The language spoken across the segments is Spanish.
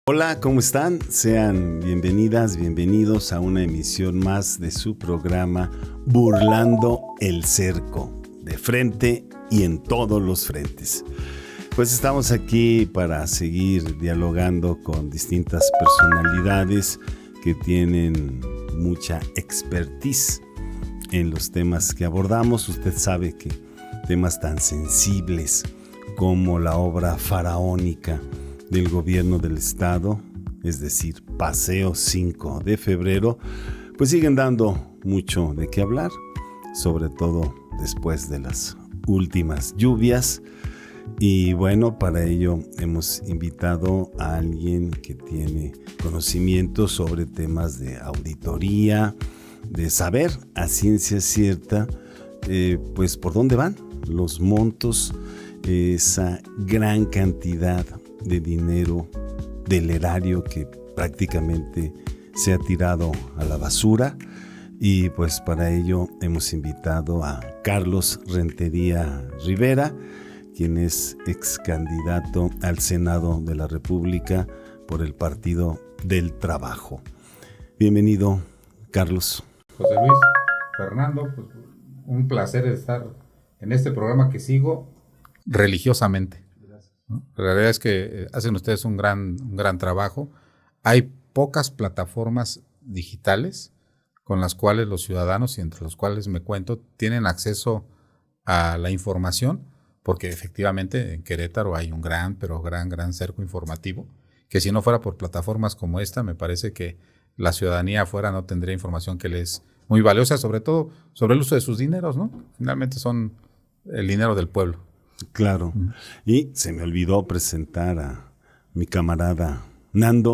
Hola, ¿cómo están? Sean bienvenidas, bienvenidos a una emisión más de su programa Burlando el Cerco, de frente y en todos los frentes. Pues estamos aquí para seguir dialogando con distintas personalidades que tienen mucha expertise en los temas que abordamos. Usted sabe que temas tan sensibles como la obra faraónica del gobierno del estado, es decir, Paseo 5 de febrero, pues siguen dando mucho de qué hablar, sobre todo después de las últimas lluvias. Y bueno, para ello hemos invitado a alguien que tiene conocimiento sobre temas de auditoría, de saber a ciencia cierta, pues por dónde van los montos, esa gran cantidad de dinero del erario que prácticamente se ha tirado a la basura. Y pues para ello hemos invitado a Carlos Rentería Rivera, quien es ex candidato al Senado de la República por el Partido del Trabajo. Bienvenido, Carlos. José Luis, Fernando, pues un placer estar en este programa que sigo religiosamente. ¿No? La realidad es que hacen ustedes un gran trabajo. Hay pocas plataformas digitales con las cuales los ciudadanos, y entre los cuales me cuento, tienen acceso a la información, porque efectivamente en Querétaro hay un gran cerco informativo, que si no fuera por plataformas como esta, me parece que la ciudadanía afuera no tendría información que les es muy valiosa, sobre todo sobre el uso de sus dineros, ¿no? Finalmente son el dinero del pueblo. Claro. Y se me olvidó presentar a mi camarada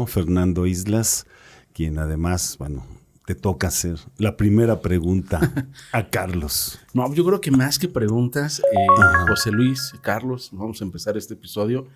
Fernando Islas, quien además, bueno, te toca hacer la primera pregunta a Carlos. No, yo creo que más que preguntas, José Luis, Carlos, vamos a empezar este episodio.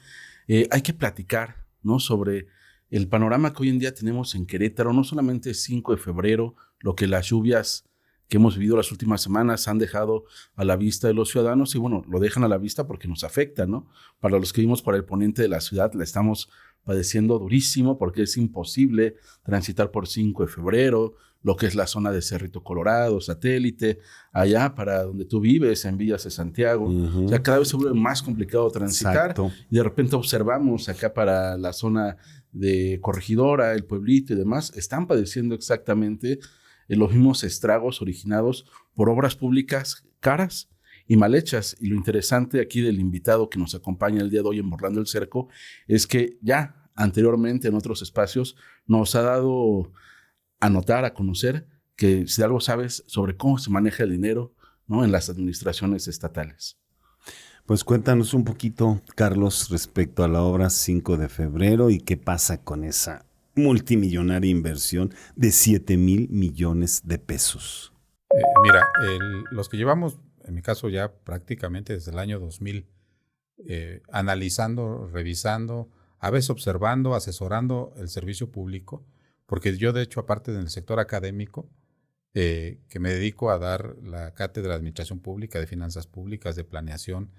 Hay que platicar, ¿no?, sobre el panorama que hoy en día tenemos en Querétaro, no solamente 5 de febrero, lo que las lluvias que hemos vivido las últimas semanas han dejado a la vista de los ciudadanos, y bueno, lo dejan a la vista porque nos afecta, ¿no? Para los que vivimos por el poniente de la ciudad, la estamos padeciendo durísimo porque es imposible transitar por 5 de febrero, lo que es la zona de Cerrito Colorado, Satélite, allá para donde tú vives, en Villas de Santiago. O sea, cada vez se vuelve más complicado transitar. Exacto. Y de repente observamos acá para la zona de Corregidora, el pueblito y demás, están padeciendo exactamente los mismos estragos originados por obras públicas caras y mal hechas. Y lo interesante aquí del invitado que nos acompaña el día de hoy en Burlando el Cerco es que ya anteriormente en otros espacios nos ha dado a notar, a conocer, que si algo sabes sobre cómo se maneja el dinero, ¿no?, en las administraciones estatales. Pues cuéntanos un poquito, Carlos, respecto a la obra 5 de febrero y qué pasa con esa multimillonaria inversión de 7,000 millones de pesos. Mira, los que llevamos, en mi caso ya prácticamente desde el año 2000, analizando, revisando, a veces observando, asesorando el servicio público, porque yo de hecho, aparte del sector académico, que me dedico a dar la cátedra de Administración Pública, de Finanzas Públicas, de Planeación,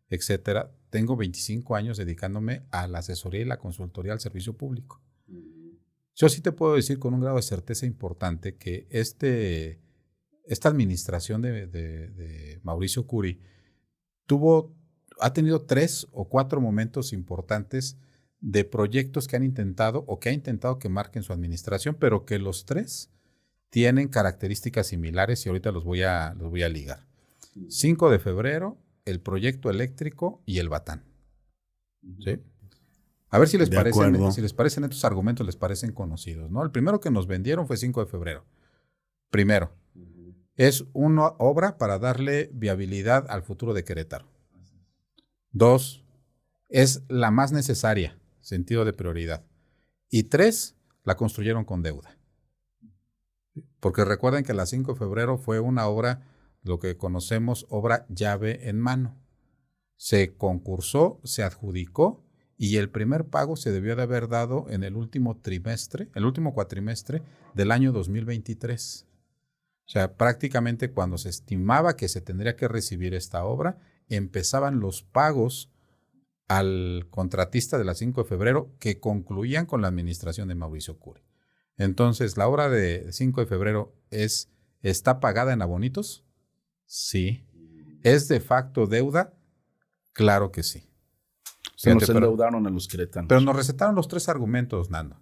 etcétera, tengo 25 años dedicándome a la asesoría y la consultoría al servicio público. Yo sí te puedo decir con un grado de certeza importante que esta administración de Mauricio Curi ha tenido 3 o 4 momentos importantes de proyectos que han intentado o que ha intentado que marquen su administración, pero que los 3 tienen características similares y ahorita los voy a ligar. 5 de febrero, el proyecto eléctrico y el Batán. ¿Sí? A ver si les parecen estos argumentos, les parecen conocidos, ¿no? El primero que nos vendieron fue 5 de febrero. Primero, es una obra para darle viabilidad al futuro de Querétaro. 2, es la más necesaria, sentido de prioridad. Y 3, la construyeron con deuda. Porque recuerden que la 5 de febrero fue una obra, lo que conocemos, obra llave en mano. Se concursó, se adjudicó, y el primer pago se debió de haber dado en el último cuatrimestre del año 2023. O sea, prácticamente cuando se estimaba que se tendría que recibir esta obra, empezaban los pagos al contratista de la 5 de febrero que concluían con la administración de Mauricio Curi. Entonces, ¿la obra de 5 de febrero está pagada en abonitos? Sí. ¿Es de facto deuda? Claro que sí. Se nos endeudaron a los queretanos. Pero nos recetaron los 3 argumentos, Nando.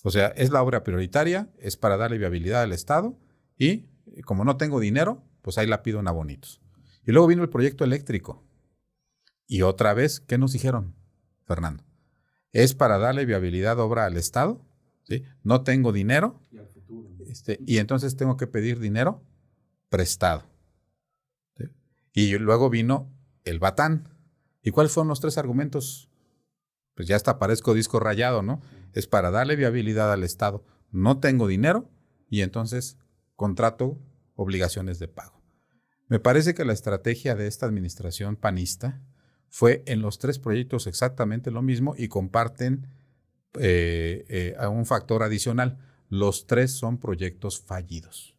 O sea, es la obra prioritaria, es para darle viabilidad al Estado y como no tengo dinero, pues ahí la pido en abonitos. Y luego vino el proyecto eléctrico. Y otra vez, ¿qué nos dijeron, Fernando? Es para darle viabilidad obra al Estado, ¿sí? No tengo dinero Y al futuro. y entonces tengo que pedir dinero prestado. ¿Sí? Y luego vino el Batán. ¿Y cuáles fueron los 3 argumentos? Pues ya hasta parezco disco rayado, ¿no? Es para darle viabilidad al Estado. No tengo dinero y entonces contrato obligaciones de pago. Me parece que la estrategia de esta administración panista fue en los 3 proyectos exactamente lo mismo y comparten a un factor adicional. Los 3 son proyectos fallidos.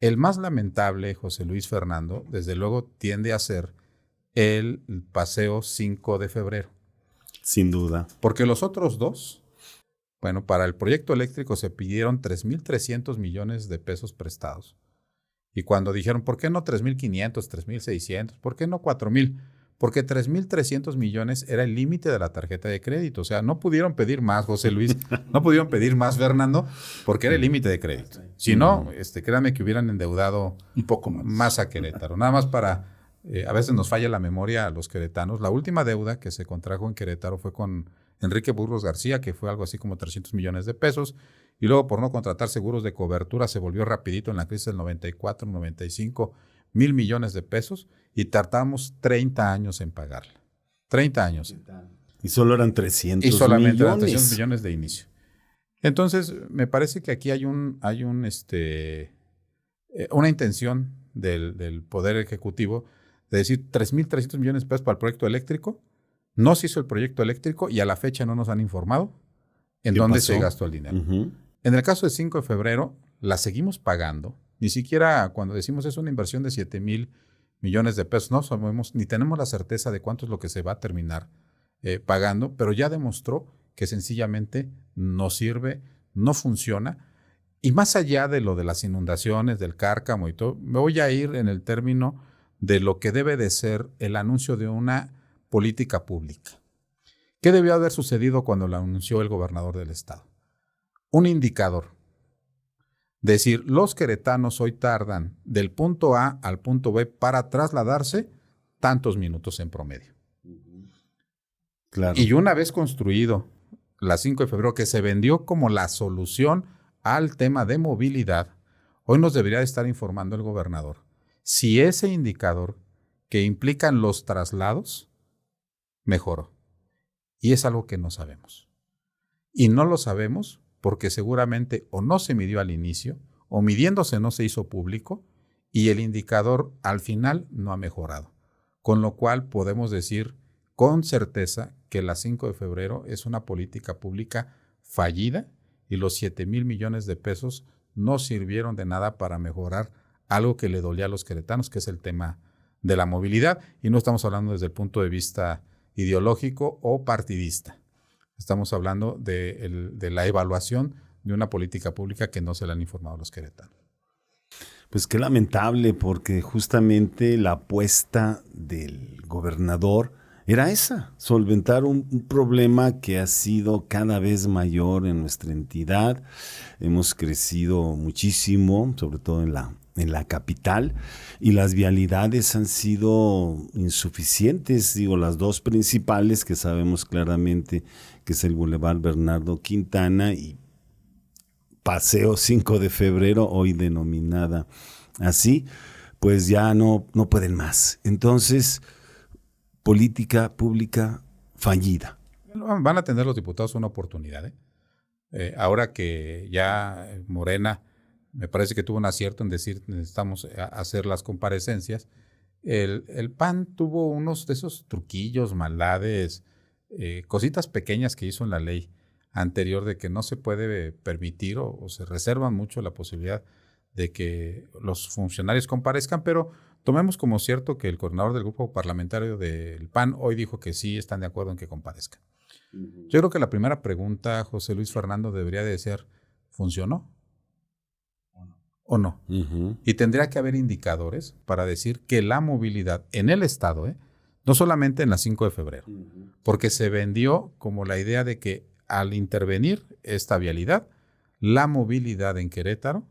El más lamentable, José Luis Fernando, desde luego tiende a ser el paseo 5 de febrero. Sin duda. Porque los otros 2, bueno, para el proyecto eléctrico se pidieron 3,300 millones de pesos prestados. Y cuando dijeron, ¿por qué no 3,500, 3,600? ¿Por qué no 4,000? Porque 3,300 millones era el límite de la tarjeta de crédito. O sea, no pudieron pedir más, José Luis, no pudieron pedir más, Fernando, porque era el límite de crédito. Si no, créanme que hubieran endeudado un poco más a Querétaro. Nada más para, a veces nos falla la memoria a los queretanos. La última deuda que se contrajo en Querétaro fue con Enrique Burgos García, que fue algo así como 300 millones de pesos. Y luego por no contratar seguros de cobertura se volvió rapidito en la crisis del 94, 95, 1,000 millones de pesos y tardamos 30 años en pagarla. 30 años. Y solo eran 300 millones. Y solamente millones. eran 300 millones de inicio. Entonces, me parece que aquí hay una intención del Poder Ejecutivo de decir 3,300 millones de pesos para el proyecto eléctrico. No se hizo el proyecto eléctrico y a la fecha no nos han informado en dónde se gastó el dinero. Uh-huh. En el caso de 5 de febrero, la seguimos pagando. Ni siquiera cuando decimos es una inversión de 7,000 millones de pesos, no sabemos ni tenemos la certeza de cuánto es lo que se va a terminar pagando, pero ya demostró que sencillamente no sirve, no funciona. Y más allá de lo de las inundaciones, del cárcamo y todo, me voy a ir en el término de lo que debe de ser el anuncio de una política pública. ¿Qué debió haber sucedido cuando lo anunció el gobernador del estado? Un indicador. Decir, los queretanos hoy tardan del punto A al punto B para trasladarse tantos minutos en promedio. Claro. Y una vez construido la 5 de febrero, que se vendió como la solución al tema de movilidad, hoy nos debería estar informando el gobernador si ese indicador que implican los traslados mejoró. Y es algo que no sabemos. Y no lo sabemos porque seguramente o no se midió al inicio, o midiéndose no se hizo público, y el indicador al final no ha mejorado. Con lo cual podemos decir con certeza que la 5 de febrero es una política pública fallida y los 7,000 millones de pesos no sirvieron de nada para mejorar algo que le dolía a los queretanos, que es el tema de la movilidad. Y no estamos hablando desde el punto de vista ideológico o partidista. Estamos hablando de la evaluación de una política pública que no se le han informado a los queretanos. Pues qué lamentable, porque justamente la apuesta del gobernador era esa, solventar un problema que ha sido cada vez mayor en nuestra entidad. Hemos crecido muchísimo, sobre todo en la capital, y las vialidades han sido insuficientes. Digo, las 2 principales que sabemos claramente que es el Boulevard Bernardo Quintana y Paseo 5 de febrero, hoy denominada así, pues ya no pueden más. Entonces, política pública fallida. Van a tener los diputados una oportunidad. Ahora que ya Morena, me parece que tuvo un acierto en decir necesitamos hacer las comparecencias. El PAN tuvo unos de esos truquillos, maldades, cositas pequeñas que hizo en la ley anterior de que no se puede permitir o se reservan mucho la posibilidad de que los funcionarios comparezcan, pero tomemos como cierto que el coordinador del grupo parlamentario del PAN hoy dijo que sí están de acuerdo en que comparezcan. Yo creo que la primera pregunta, José Luis Fernando, debería de ser, ¿funcionó o no? Y tendría que haber indicadores para decir que la movilidad en el Estado, no solamente en la 5 de febrero, porque se vendió como la idea de que al intervenir esta vialidad, la movilidad en Querétaro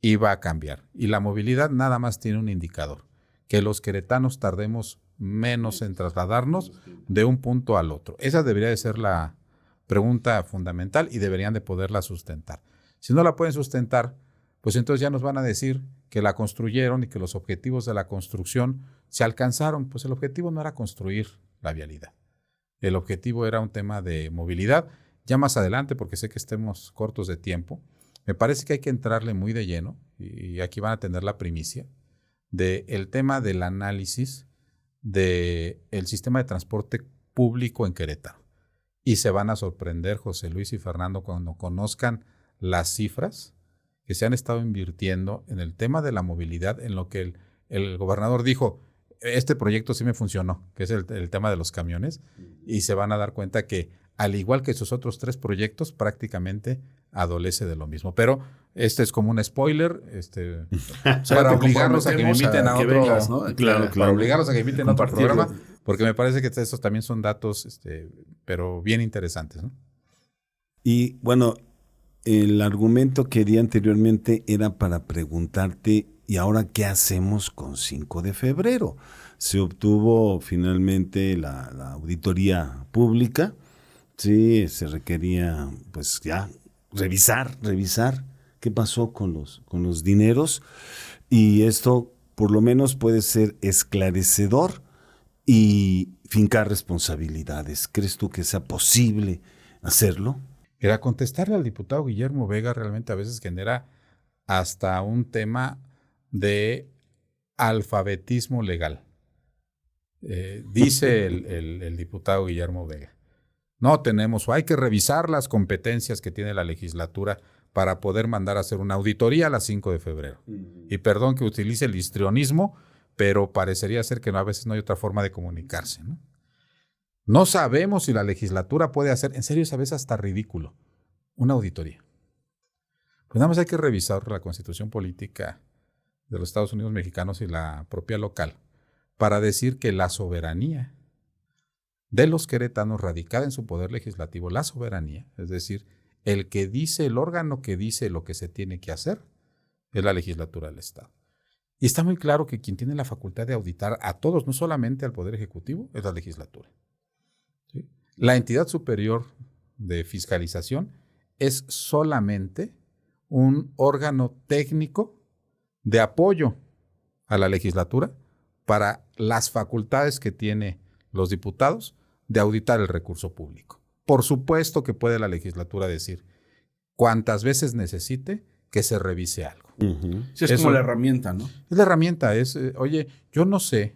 iba a cambiar. Y la movilidad nada más tiene un indicador, que los queretanos tardemos menos en trasladarnos de un punto al otro. Esa debería de ser la pregunta fundamental y deberían de poderla sustentar. Si no la pueden sustentar, pues entonces ya nos van a decir que la construyeron y que los objetivos de la construcción se alcanzaron. Pues el objetivo no era construir la vialidad. El objetivo era un tema de movilidad. Ya más adelante, porque sé que estemos cortos de tiempo, me parece que hay que entrarle muy de lleno, y aquí van a tener la primicia, del tema del análisis del sistema de transporte público en Querétaro. Y se van a sorprender, José Luis y Fernando, cuando conozcan las cifras que se han estado invirtiendo en el tema de la movilidad, en lo que el gobernador dijo, este proyecto sí me funcionó, que es el tema de los camiones, y se van a dar cuenta que, al igual que sus otros 3 proyectos, prácticamente adolece de lo mismo. Pero este es como un spoiler, para obligarlos a que me inviten a otro, vengas, ¿no? Claro. Para obligarlos a que me inviten a otro programa, porque me parece que estos también son datos, pero bien interesantes, ¿no? Y bueno, el argumento que di anteriormente era para preguntarte, ¿y ahora qué hacemos con 5 de febrero? Se obtuvo finalmente la auditoría pública. Sí, se requería pues ya revisar qué pasó con los dineros, y esto por lo menos puede ser esclarecedor y fincar responsabilidades. ¿Crees tú que sea posible hacerlo? Era contestarle al diputado Guillermo Vega realmente a veces genera hasta un tema de alfabetismo legal. Dice el diputado Guillermo Vega, no tenemos, o hay que revisar las competencias que tiene la legislatura para poder mandar a hacer una auditoría a las 5 de febrero. Y perdón que utilice el histrionismo, pero parecería ser que a veces no hay otra forma de comunicarse, ¿no? No sabemos si la legislatura puede hacer, en serio, es a veces hasta ridículo, una auditoría. Pues nada más hay que revisar la Constitución Política de los Estados Unidos Mexicanos y la propia local para decir que la soberanía de los queretanos radicada en su poder legislativo, la soberanía, es decir, el órgano que dice lo que se tiene que hacer, es la legislatura del Estado. Y está muy claro que quien tiene la facultad de auditar a todos, no solamente al Poder Ejecutivo, es la legislatura. ¿Sí? La entidad superior de fiscalización es solamente un órgano técnico de apoyo a la legislatura para las facultades que tiene los diputados de auditar el recurso público. Por supuesto que puede la legislatura decir cuántas veces necesite que se revise algo. Sí, es como la herramienta, ¿no? Es la herramienta, oye, yo no sé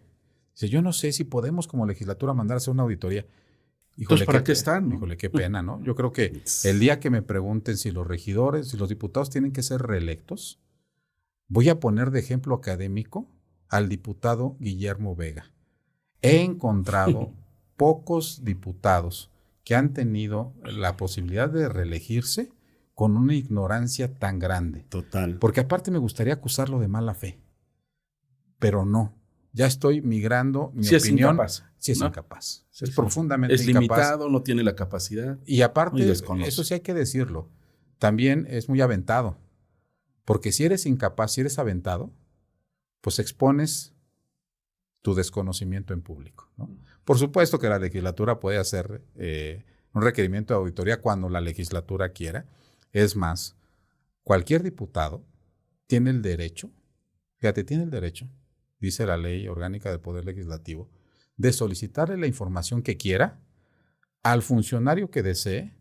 si podemos como legislatura mandar a hacer una auditoría. Híjole, entonces, ¿para qué están? ¿No? Híjole, qué pena, ¿no? Yo creo que el día que me pregunten si los regidores, si los diputados tienen que ser reelectos, voy a poner de ejemplo académico al diputado Guillermo Vega. He encontrado pocos diputados que han tenido la posibilidad de reelegirse con una ignorancia tan grande. Total. Porque aparte me gustaría acusarlo de mala fe, pero no. Ya estoy migrando mi opinión. Sí es incapaz. Es profundamente incapaz. Es limitado, no tiene la capacidad. Y aparte, eso sí hay que decirlo, también es muy aventado. Porque si eres incapaz, si eres aventado, pues expones tu desconocimiento en público, ¿no? Por supuesto que la legislatura puede hacer un requerimiento de auditoría cuando la legislatura quiera. Es más, cualquier diputado tiene el derecho, dice la ley orgánica del Poder Legislativo, de solicitarle la información que quiera al funcionario que desee,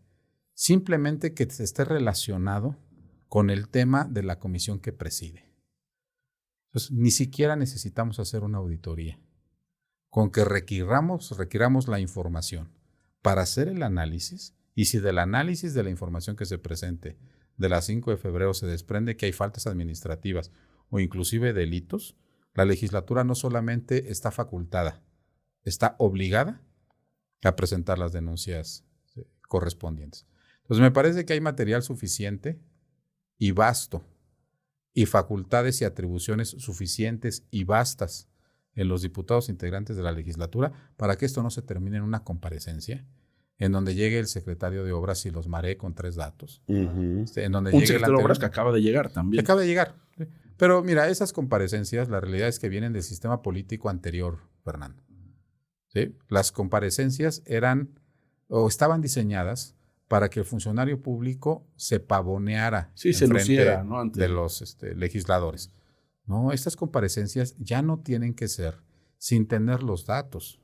simplemente que esté relacionado con el tema de la comisión que preside. Entonces, ni siquiera necesitamos hacer una auditoría. Con que requiramos la información para hacer el análisis, y si del análisis de la información que se presente de la 5 de febrero se desprende que hay faltas administrativas o inclusive delitos, la legislatura no solamente está facultada, está obligada a presentar las denuncias correspondientes. Entonces me parece que hay material suficiente y vasto y facultades y atribuciones suficientes y vastas en los diputados integrantes de la legislatura para que esto no se termine en una comparecencia en donde llegue el secretario de Obras y los maree con 3 datos. Uh-huh. En donde Un llegue secretario de Obras que acaba de llegar también. Acaba de llegar. Pero mira, esas comparecencias, la realidad es que vienen del sistema político anterior, Fernando. ¿Sí? Las comparecencias eran o estaban diseñadas para que el funcionario público se pavoneara se luciera, ¿no? de los legisladores. No, estas comparecencias ya no tienen que ser sin tener los datos.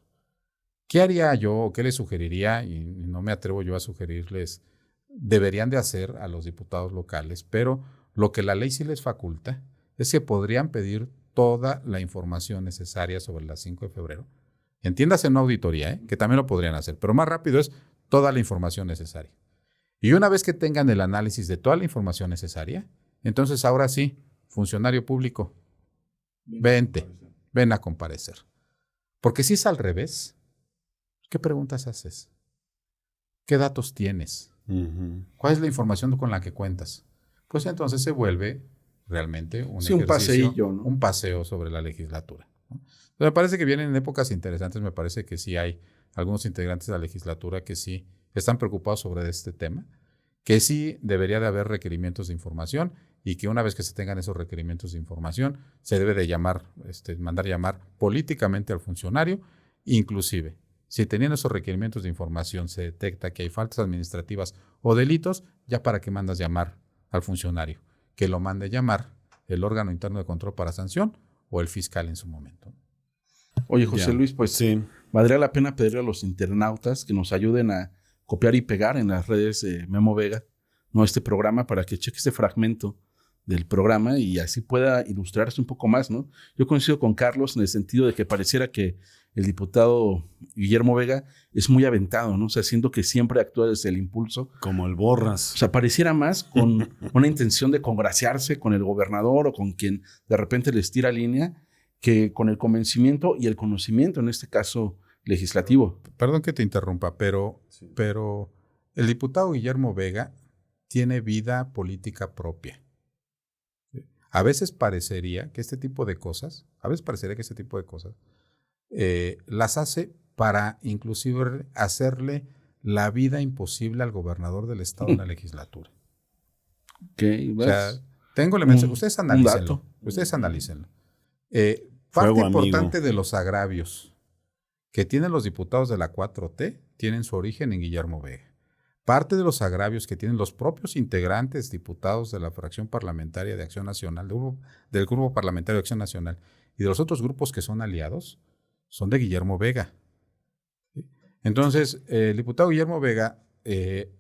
¿Qué haría yo o qué les sugeriría? Y no me atrevo yo a sugerirles, deberían de hacer a los diputados locales, pero lo que la ley sí les faculta es que podrían pedir toda la información necesaria sobre la 5 de febrero. Entiéndase en una auditoría, que también lo podrían hacer, pero más rápido es toda la información necesaria. Y una vez que tengan el análisis de toda la información necesaria, entonces ahora sí, funcionario público, ven a comparecer. Porque si es al revés, ¿qué preguntas haces? ¿Qué datos tienes? Uh-huh. ¿Cuál es la información con la que cuentas? Pues entonces se vuelve realmente un un paseillo, ¿no? Un paseo sobre la legislatura, ¿no? Entonces, me parece que vienen épocas interesantes, me parece que sí hay algunos integrantes de la legislatura que sí están preocupados sobre este tema, que sí debería de haber requerimientos de información y que una vez que se tengan esos requerimientos de información, se debe de mandar llamar políticamente al funcionario, inclusive. Si teniendo esos requerimientos de información se detecta que hay faltas administrativas o delitos, ya para qué mandas llamar al funcionario, que lo mande llamar el órgano interno de control para sanción o el fiscal en su momento. Oye, José Luis, pues sí, valdría la pena pedirle a los internautas que nos ayuden a copiar y pegar en las redes de Memo Vega, ¿no? Este programa para que cheque este fragmento del programa y así pueda ilustrarse un poco más, ¿no? Yo coincido con Carlos en el sentido de que pareciera que el diputado Guillermo Vega es muy aventado, ¿no? O sea, siento que siempre actúa desde el impulso. como el Borras. O sea, pareciera más con una intención de congraciarse con el gobernador o con quien de repente les tira línea que con el convencimiento y el conocimiento, en este caso legislativo. Perdón que te interrumpa, pero el diputado Guillermo Vega tiene vida política propia. A veces parecería que este tipo de cosas, las hace para inclusive hacerle la vida imposible al gobernador del estado en la legislatura. Okay, o sea, tengo elementos. Ustedes analícenlo. Parte importante de los agravios que tienen los diputados de la 4T tienen su origen en Guillermo Vega. Parte de los agravios que tienen los propios integrantes diputados de la fracción parlamentaria de Acción Nacional, del Grupo Parlamentario de Acción Nacional y de los otros grupos que son aliados, son de Guillermo Vega. Entonces, el diputado Guillermo Vega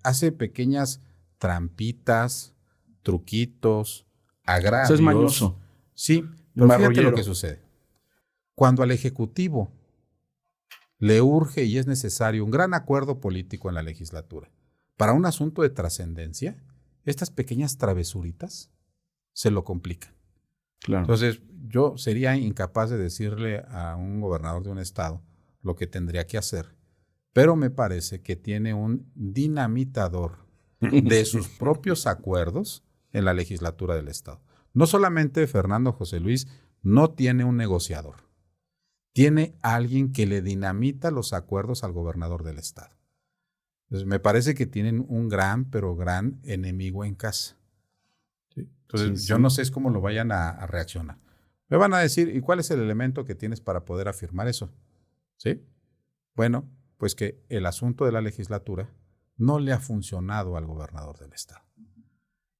hace pequeñas trampitas, truquitos, agravios. Eso es mañoso. Sí, pero fíjate lo que sucede. Cuando al Ejecutivo le urge y es necesario un gran acuerdo político en la legislatura para un asunto de trascendencia, estas pequeñas travesuritas se lo complican. Claro. Entonces, yo sería incapaz de decirle a un gobernador de un estado lo que tendría que hacer, pero me parece que tiene un dinamitador de sus propios acuerdos en la legislatura del estado. No solamente Fernando José Luis no tiene un negociador, tiene alguien que le dinamita los acuerdos al gobernador del estado. Entonces, me parece que tienen un gran enemigo en casa. ¿Sí? Entonces, yo no sé cómo lo vayan a reaccionar. Me van a decir, ¿y cuál es el elemento que tienes para poder afirmar eso? ¿Sí? Bueno, pues que el asunto de la legislatura no le ha funcionado al gobernador del estado.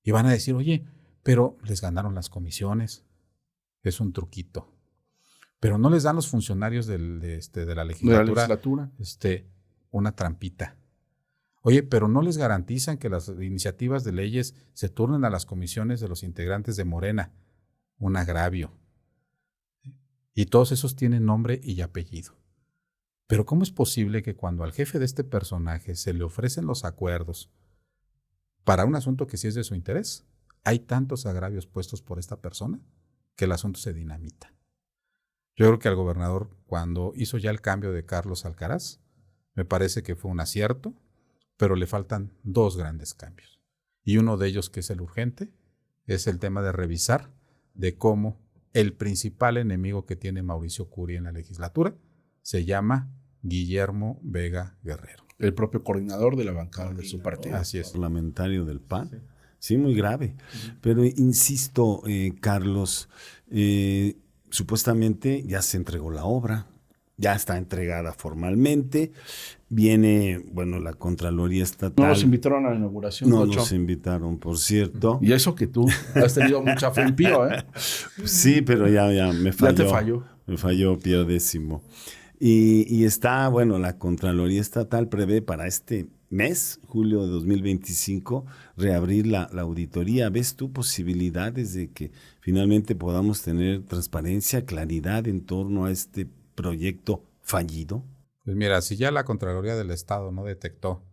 Y van a decir, oye, pero les ganaron las comisiones. Es un truquito. Pero no les dan los funcionarios de la legislatura, una trampita. Oye, pero no les garantizan que las iniciativas de leyes se turnen a las comisiones de los integrantes de Morena. Un agravio. Y todos esos tienen nombre y apellido. Pero ¿cómo es posible que cuando al jefe de este personaje se le ofrecen los acuerdos para un asunto que sí es de su interés, hay tantos agravios puestos por esta persona que el asunto se dinamita. Yo creo que al gobernador, cuando hizo ya el cambio de Carlos Alcaraz, me parece que fue un acierto, pero le faltan 2 grandes cambios. Y uno de ellos, que es el urgente, es el tema de revisar de cómo el principal enemigo que tiene Mauricio Curi en la legislatura se llama Guillermo Vega Guerrero. El propio coordinador de la bancada de su partido. Así es. Parlamentario del PAN. Sí, muy grave. Pero insisto, Carlos, supuestamente ya se entregó la obra, ya está entregada formalmente. Viene, bueno, la Contraloría Estatal. No nos invitaron a la inauguración. No nos invitaron, por cierto. Y eso que tú has tenido mucha fe en Pío, ¿eh? Sí, pero ya me falló. Ya te falló. Me falló Pío X. Y está, bueno, la Contraloría Estatal prevé para este mes, julio de 2025, reabrir la auditoría. ¿Ves tú posibilidades de que finalmente podamos tener transparencia, claridad en torno a este proyecto fallido? Pues mira, si ya la Contraloría del Estado no detectó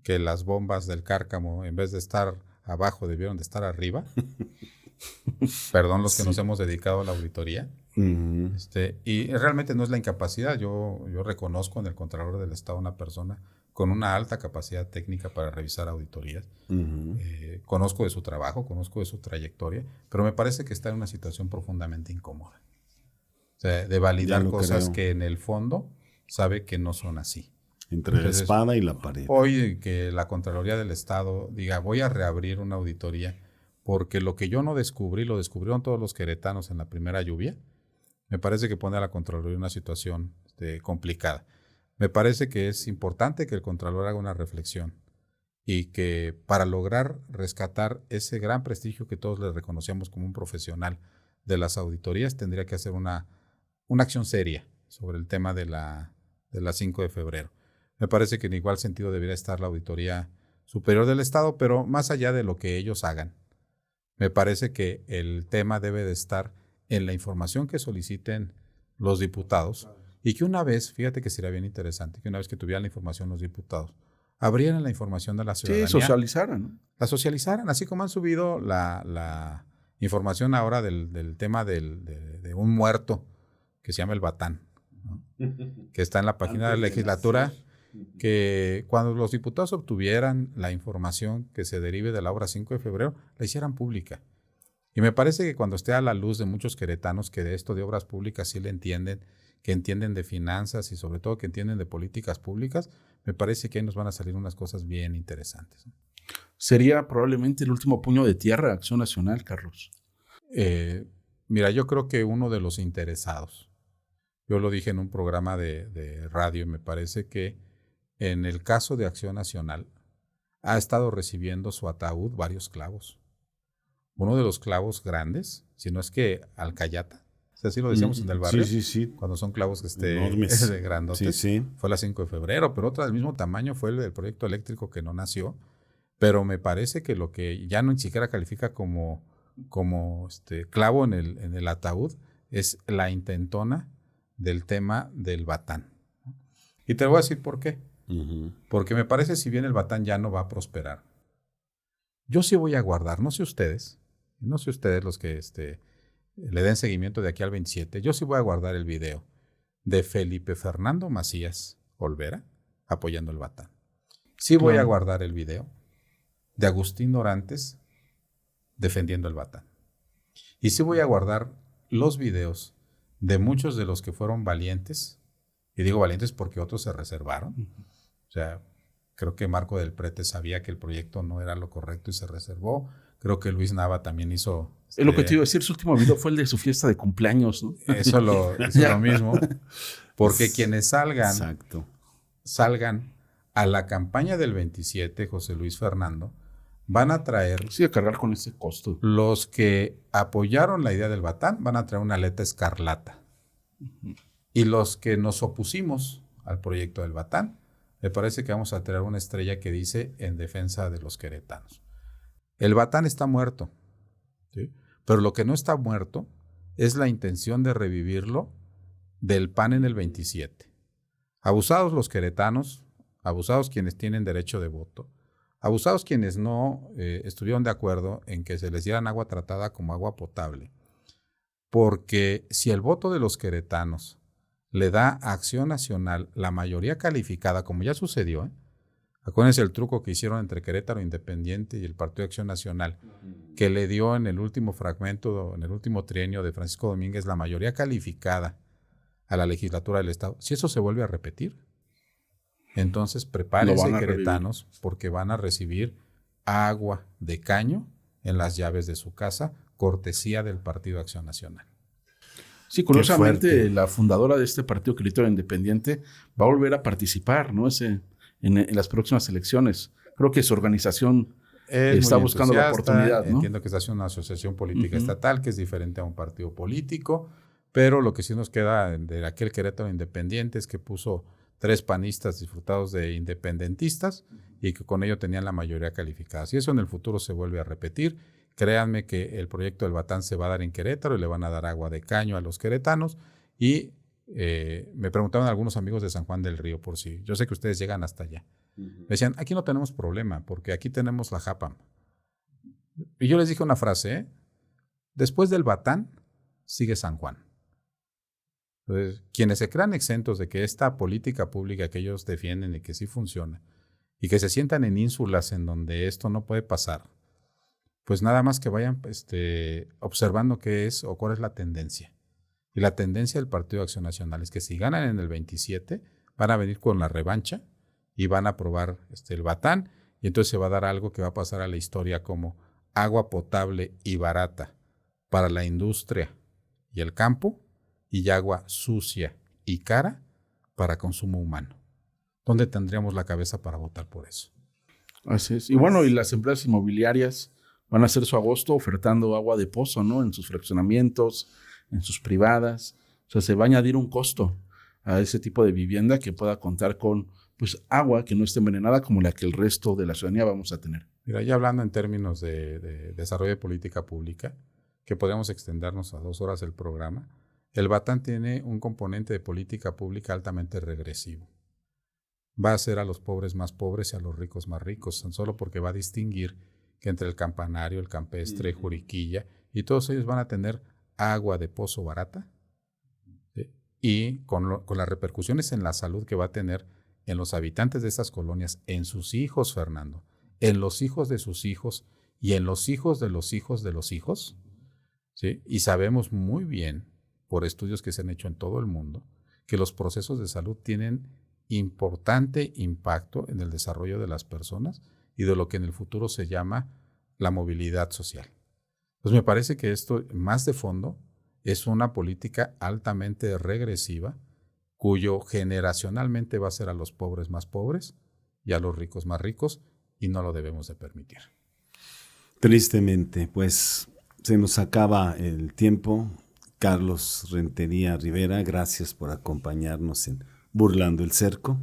que las bombas del Cárcamo, en vez de estar abajo, debieron de estar arriba, perdón los que nos hemos dedicado a la auditoría, y realmente no es la incapacidad. Yo reconozco en el Contralor del Estado una persona con una alta capacidad técnica para revisar auditorías. Conozco de su trabajo, conozco de su trayectoria, pero me parece que está en una situación profundamente incómoda. O sea, de validar cosas que en el fondo sabe que no son así. Entre la espada y la pared. Hoy que la Contraloría del Estado diga, voy a reabrir una auditoría porque lo que yo no descubrí, lo descubrieron todos los queretanos en la primera lluvia, me parece que pone a la Contraloría en una situación complicada. Me parece que es importante que el Contralor haga una reflexión y que para lograr rescatar ese gran prestigio que todos le reconocemos como un profesional de las auditorías, tendría que hacer una acción seria sobre el tema de la 5 de febrero. Me parece que en igual sentido debería estar la Auditoría Superior del Estado, pero más allá de lo que ellos hagan, me parece que el tema debe de estar en la información que soliciten los diputados y que una vez, fíjate que sería bien interesante, que una vez que tuvieran la información los diputados, abrieran la información de la ciudadanía. Sí, socializaran, ¿no? La socializaran, así como han subido la información ahora del tema de un muerto que se llama el Batán, ¿no? Que está en la página de la legislatura, que cuando los diputados obtuvieran la información que se derive de la obra 5 de febrero, la hicieran pública. Y me parece que cuando esté a la luz de muchos queretanos que de esto de obras públicas sí le entienden, que entienden de finanzas y sobre todo que entienden de políticas públicas, me parece que ahí nos van a salir unas cosas bien interesantes. Sería probablemente el último puño de tierra de Acción Nacional, Carlos. Mira, yo creo que uno de los interesados, yo lo dije en un programa de radio, me parece que en el caso de Acción Nacional ha estado recibiendo su ataúd varios clavos. Uno de los clavos grandes, si no es que alcayata, así lo decíamos en el barrio, sí. cuando son clavos enormes, de grandotes, fue la 5 de febrero, pero otra del mismo tamaño fue el del proyecto eléctrico que no nació, pero me parece que lo que ya no ni siquiera califica como clavo en el ataúd es la intentona del tema del Batán. Y te voy a decir por qué. Porque me parece, si bien el Batán ya no va a prosperar, yo sí voy a guardar, no sé ustedes los que le den seguimiento de aquí al 27, yo sí voy a guardar el video de Felipe Fernando Macías Olvera apoyando el Batán. Sí voy a guardar el video de Agustín Dorantes defendiendo el Batán. Y sí voy a guardar los videos de muchos de los que fueron valientes, y digo valientes porque otros se reservaron. O sea, creo que Marco del Prete sabía que el proyecto no era lo correcto y se reservó. Creo que Luis Nava también hizo... Es lo que te iba a decir, su último video fue el de su fiesta de cumpleaños, ¿no? Eso es lo mismo. Porque quienes salgan a la campaña del 27, José Luis Fernando, van a traer... Sí, a cargar con ese costo. Los que apoyaron la idea del Batán van a traer una aleta escarlata. Y los que nos opusimos al proyecto del Batán, me parece que vamos a traer una estrella que dice en defensa de los queretanos. El Batán está muerto, ¿sí? Pero lo que no está muerto es la intención de revivirlo del PAN en el 27. Abusados los queretanos, abusados quienes tienen derecho de voto, Abusados quienes no estuvieron de acuerdo en que se les dieran agua tratada como agua potable. Porque si el voto de los queretanos le da a Acción Nacional la mayoría calificada, como ya sucedió, acuérdense el truco que hicieron entre Querétaro Independiente y el Partido de Acción Nacional, que le dio en el último fragmento, en el último trienio de Francisco Domínguez, la mayoría calificada a la legislatura del Estado. Si eso se vuelve a repetir, entonces prepárense, queretanos, porque van a recibir agua de caño en las llaves de su casa, cortesía del Partido de Acción Nacional. Sí, curiosamente, la fundadora de este partido, Querétaro Independiente, va a volver a participar, ¿no? En las próximas elecciones. Creo que su organización está buscando la oportunidad, ¿no? Entiendo que está haciendo una asociación política estatal, que es diferente a un partido político, pero lo que sí nos queda de aquel Querétaro Independiente es que puso 3 panistas disfrutados de independentistas y que con ello tenían la mayoría calificada. Si eso en el futuro se vuelve a repetir, créanme que el proyecto del Batán se va a dar en Querétaro y le van a dar agua de caño a los queretanos. Y me preguntaban algunos amigos de San Juan del Río, por si yo sé que ustedes llegan hasta allá. Me decían, aquí no tenemos problema porque aquí tenemos la JAPAM. Y yo les dije una frase, después del Batán sigue San Juan. Entonces, quienes se crean exentos de que esta política pública que ellos defienden y que sí funciona, y que se sientan en ínsulas en donde esto no puede pasar, pues nada más que vayan observando qué es o cuál es la tendencia. Y la tendencia del Partido de Acción Nacional es que si ganan en el 27, van a venir con la revancha y van a aprobar el Batán, y entonces se va a dar algo que va a pasar a la historia como agua potable y barata para la industria y el campo, y agua sucia y cara para consumo humano. ¿Dónde tendríamos la cabeza para votar por eso? Así es. Y bueno, y las empresas inmobiliarias van a hacer su agosto ofertando agua de pozo, ¿no? En sus fraccionamientos, en sus privadas. O sea, se va a añadir un costo a ese tipo de vivienda que pueda contar con pues agua que no esté envenenada como la que el resto de la ciudadanía vamos a tener. Mira, ya hablando en términos de desarrollo de política pública, que podríamos extendernos a 2 horas el programa, el Batán tiene un componente de política pública altamente regresivo. Va a hacer a los pobres más pobres y a los ricos más ricos, tan solo porque va a distinguir que entre el campanario, el campestre, Juriquilla, y todos ellos van a tener agua de pozo barata, ¿sí? Y con las repercusiones en la salud que va a tener en los habitantes de estas colonias, en sus hijos, Fernando, en los hijos de sus hijos y en los hijos de los hijos de los hijos, ¿sí? Y sabemos muy bien, por estudios que se han hecho en todo el mundo, que los procesos de salud tienen importante impacto en el desarrollo de las personas y de lo que en el futuro se llama la movilidad social. Pues me parece que esto, más de fondo, es una política altamente regresiva, cuyo generacionalmente va a ser a los pobres más pobres y a los ricos más ricos, y no lo debemos de permitir. Tristemente, pues se nos acaba el tiempo. Carlos Rentería Rivera, gracias por acompañarnos en Burlando el Cerco.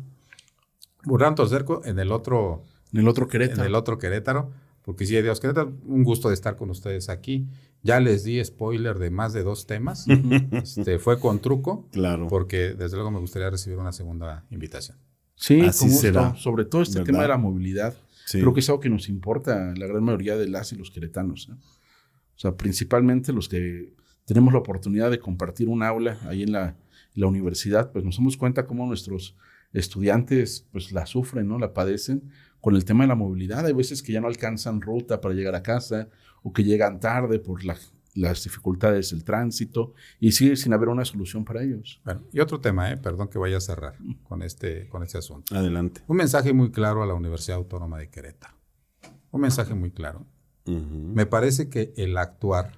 Burlando el Cerco en el otro Querétaro. En el otro Querétaro, porque sí, Dios Querétaro, un gusto de estar con ustedes aquí. Ya les di spoiler de más de 2 temas. Fue con truco, claro, porque desde luego me gustaría recibir una segunda invitación. Sí, así con gusto. será. Sobre todo este tema de la movilidad. Sí. Creo que es algo que nos importa a la gran mayoría de las y los queretanos, ¿eh? O sea, principalmente los que tenemos la oportunidad de compartir un aula ahí en la universidad, pues nos damos cuenta cómo nuestros estudiantes pues la sufren, ¿no? La padecen con el tema de la movilidad. Hay veces que ya no alcanzan ruta para llegar a casa o que llegan tarde por las dificultades del tránsito y sigue sin haber una solución para ellos. Bueno, y otro tema, perdón que vaya a cerrar con este asunto. Adelante. Un mensaje muy claro a la Universidad Autónoma de Querétaro. Un mensaje muy claro. Me parece que el actuar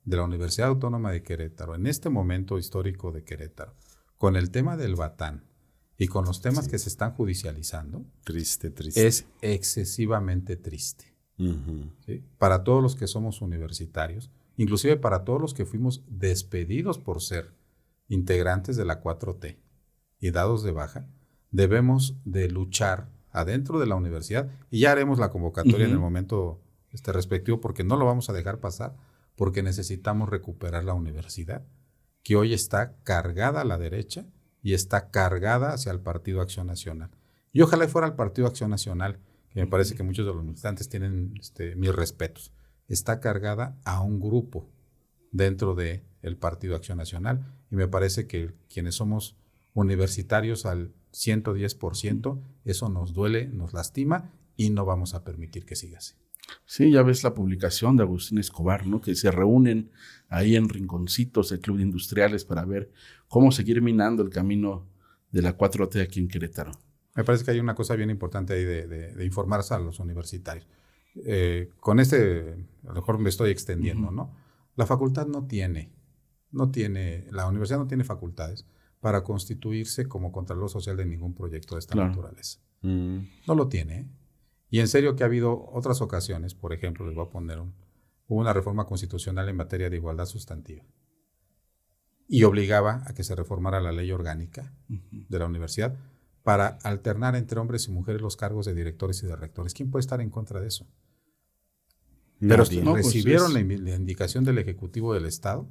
de la Universidad Autónoma de Querétaro en este momento histórico de Querétaro, con el tema del Batán y con los temas que se están judicializando, triste, es excesivamente triste. ¿Sí? Para todos los que somos universitarios, inclusive para todos los que fuimos despedidos por ser integrantes de la 4T y dados de baja, debemos de luchar adentro de la universidad, y ya haremos la convocatoria en el momento respectivo, porque no lo vamos a dejar pasar, porque necesitamos recuperar la universidad, que hoy está cargada a la derecha y está cargada hacia el Partido Acción Nacional. Y ojalá fuera el Partido Acción Nacional que me parece que muchos de los militantes tienen mis respetos. Está cargada a un grupo dentro del Partido Acción Nacional, y me parece que quienes somos universitarios al 110%, eso nos duele, nos lastima, y no vamos a permitir que siga así. Sí, ya ves la publicación de Agustín Escobar, ¿no? Que se reúnen ahí en rinconcitos del Club de Industriales para ver cómo seguir minando el camino de la 4T aquí en Querétaro. Me parece que hay una cosa bien importante ahí de informarse a los universitarios. Con a lo mejor me estoy extendiendo, ¿no? La facultad la universidad no tiene facultades para constituirse como contralor social de ningún proyecto de esta naturaleza. No lo tiene, ¿eh? Y en serio que ha habido otras ocasiones, por ejemplo, les voy a poner hubo una reforma constitucional en materia de igualdad sustantiva y obligaba a que se reformara la ley orgánica de la universidad para alternar entre hombres y mujeres los cargos de directores y de rectores. ¿Quién puede estar en contra de eso? Pero recibieron la indicación del Ejecutivo del Estado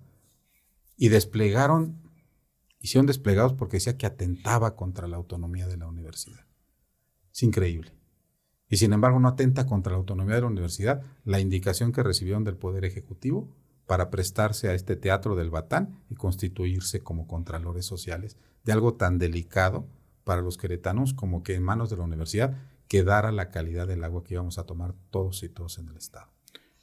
y hicieron desplegados porque decía que atentaba contra la autonomía de la universidad. Es increíble. Y sin embargo no atenta contra la autonomía de la universidad la indicación que recibieron del Poder Ejecutivo para prestarse a este teatro del Batán y constituirse como contralores sociales de algo tan delicado para los queretanos como que en manos de la universidad quedara la calidad del agua que íbamos a tomar todos y todos en el Estado.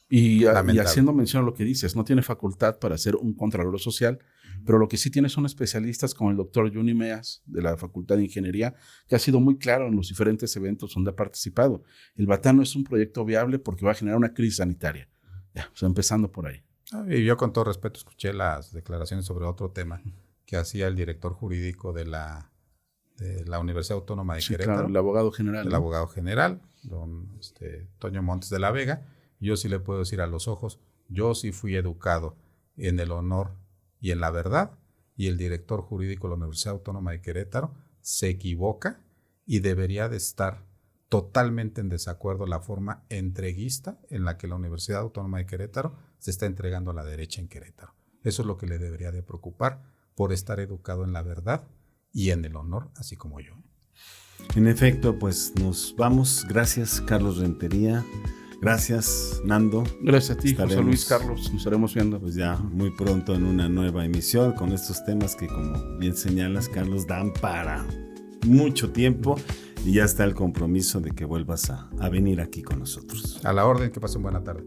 Y haciendo mención a lo que dices, no tiene facultad para ser un contralor social, pero lo que sí tiene son especialistas como el doctor Juni Meas de la Facultad de Ingeniería, que ha sido muy claro en los diferentes eventos donde ha participado. El Batán no es un proyecto viable porque va a generar una crisis sanitaria. Ya, o sea, empezando por ahí. Y yo con todo respeto escuché las declaraciones sobre otro tema que hacía el director jurídico de la Universidad Autónoma de Querétaro. Claro, el abogado general. El abogado general, don Toño Montes de la Vega. Yo sí le puedo decir a los ojos, yo sí fui educado en el honor y en la verdad, y el director jurídico de la Universidad Autónoma de Querétaro se equivoca y debería de estar totalmente en desacuerdo la forma entreguista en la que la Universidad Autónoma de Querétaro se está entregando a la derecha en Querétaro. Eso es lo que le debería de preocupar, por estar educado en la verdad y en el honor, así como yo. En efecto, pues nos vamos. Gracias, Carlos Rentería. Gracias, Nando. Gracias a ti, José Luis, Carlos. Nos estaremos viendo. Pues ya muy pronto en una nueva emisión con estos temas que, como bien señalas, Carlos, dan para mucho tiempo, y ya está el compromiso de que vuelvas a venir aquí con nosotros. A la orden, que pasen buena tarde.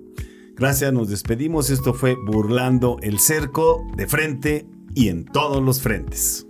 Gracias, nos despedimos. Esto fue Burlando el Cerco, de frente y en todos los frentes.